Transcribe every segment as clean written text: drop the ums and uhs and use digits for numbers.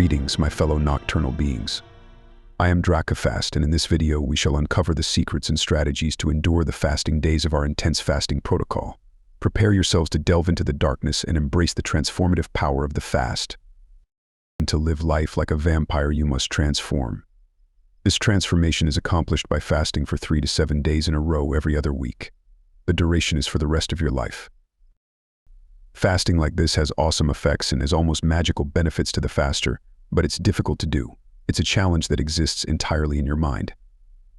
Greetings, my fellow nocturnal beings. I am Dracufast, and in this video we shall uncover the secrets and strategies to endure the fasting days of our intense fasting protocol. Prepare yourselves to delve into the darkness and embrace the transformative power of the fast. And to live life like a vampire, you must transform. This transformation is accomplished by fasting for 3 to 7 days in a row every other week. The duration is for the rest of your life. Fasting like this has awesome effects and has almost magical benefits to the faster, but it's difficult to do. It's a challenge that exists entirely in your mind.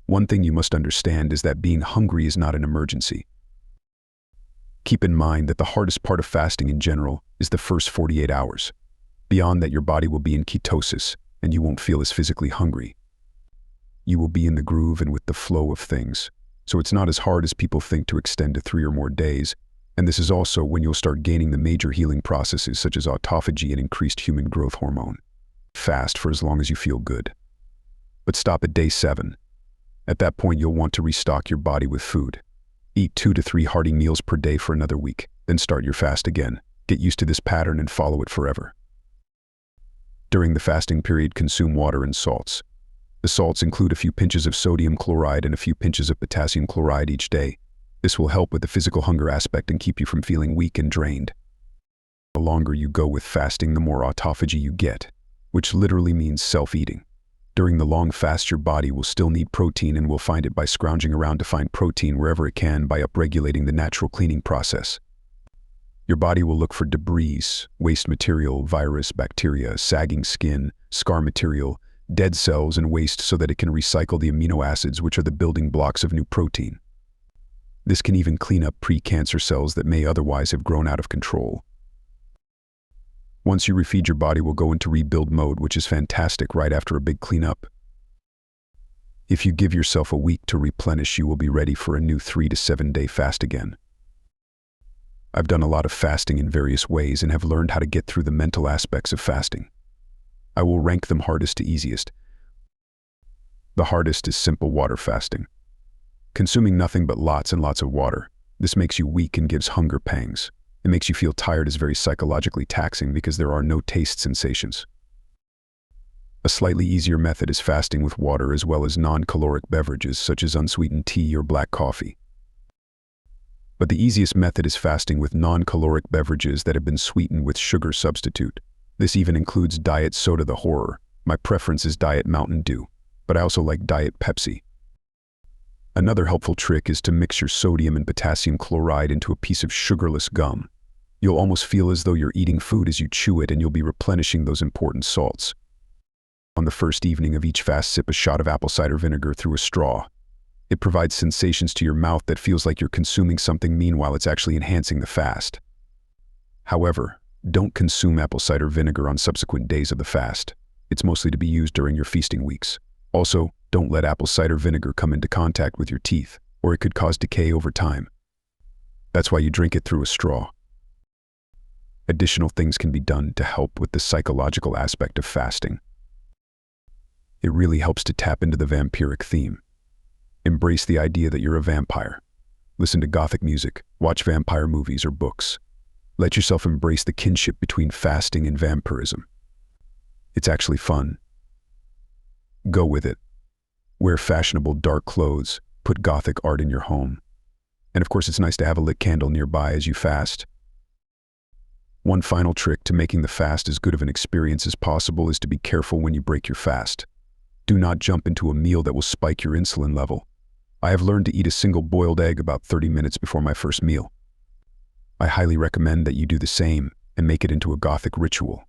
One thing you must understand is that being hungry is not an emergency. Keep in mind that the hardest part of fasting in general is the first 48 hours. Beyond that, your body will be in ketosis, and you won't feel as physically hungry. You will be in the groove and with the flow of things, so it's not as hard as people think to extend to 3 or more days. And this is also when you'll start gaining the major healing processes such as autophagy and increased human growth hormone. Fast for as long as you feel good. But stop at day 7. At that point, you'll want to restock your body with food. Eat 2 to 3 hearty meals per day for another week, then start your fast again. Get used to this pattern and follow it forever. During the fasting period, consume water and salts. The salts include a few pinches of sodium chloride and a few pinches of potassium chloride each day. This will help with the physical hunger aspect and keep you from feeling weak and drained. The longer you go with fasting, the more autophagy you get, which literally means self-eating. During the long fast, your body will still need protein and will find it by scrounging around to find protein wherever it can by upregulating the natural cleaning process. Your body will look for debris, waste material, virus, bacteria, sagging skin, scar material, dead cells, and waste so that it can recycle the amino acids which are the building blocks of new protein. This can even clean up pre-cancer cells that may otherwise have grown out of control. Once you refeed, your body will go into rebuild mode, which is fantastic right after a big cleanup. If you give yourself a week to replenish, you will be ready for a new 3 to 7 day fast again. I've done a lot of fasting in various ways and have learned how to get through the mental aspects of fasting. I will rank them hardest to easiest. The hardest is simple water fasting. Consuming nothing but lots and lots of water. This makes you weak and gives hunger pangs. It makes you feel tired, is very psychologically taxing because there are no taste sensations. A slightly easier method is fasting with water as well as non-caloric beverages such as unsweetened tea or black coffee. But the easiest method is fasting with non-caloric beverages that have been sweetened with sugar substitute. This even includes Diet Soda, the horror. My preference is Diet Mountain Dew, but I also like Diet Pepsi. Another helpful trick is to mix your sodium and potassium chloride into a piece of sugarless gum. You'll almost feel as though you're eating food as you chew it, and you'll be replenishing those important salts. On the first evening of each fast, sip a shot of apple cider vinegar through a straw. It provides sensations to your mouth that feels like you're consuming something, meanwhile it's actually enhancing the fast. However, don't consume apple cider vinegar on subsequent days of the fast. It's mostly to be used during your feasting weeks. Also, don't let apple cider vinegar come into contact with your teeth, or it could cause decay over time. That's why you drink it through a straw. Additional things can be done to help with the psychological aspect of fasting. It really helps to tap into the vampiric theme. Embrace the idea that you're a vampire. Listen to gothic music, watch vampire movies or books. Let yourself embrace the kinship between fasting and vampirism. It's actually fun. Go with it. Wear fashionable dark clothes, put gothic art in your home. And of course, it's nice to have a lit candle nearby as you fast. One final trick to making the fast as good of an experience as possible is to be careful when you break your fast. Do not jump into a meal that will spike your insulin level. I have learned to eat a single boiled egg about 30 minutes before my first meal. I highly recommend that you do the same and make it into a gothic ritual.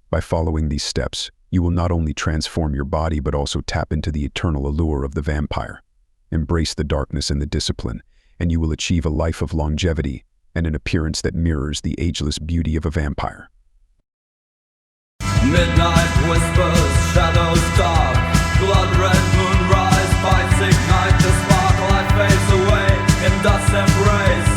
By following these steps, you will not only transform your body but also tap into the eternal allure of the vampire. Embrace the darkness and the discipline, and you will achieve a life of longevity and an appearance that mirrors the ageless beauty of a vampire. Midnight whispers, shadows dark, blood-red moonrise, fights ignite the spark, light fades away in dust embrace.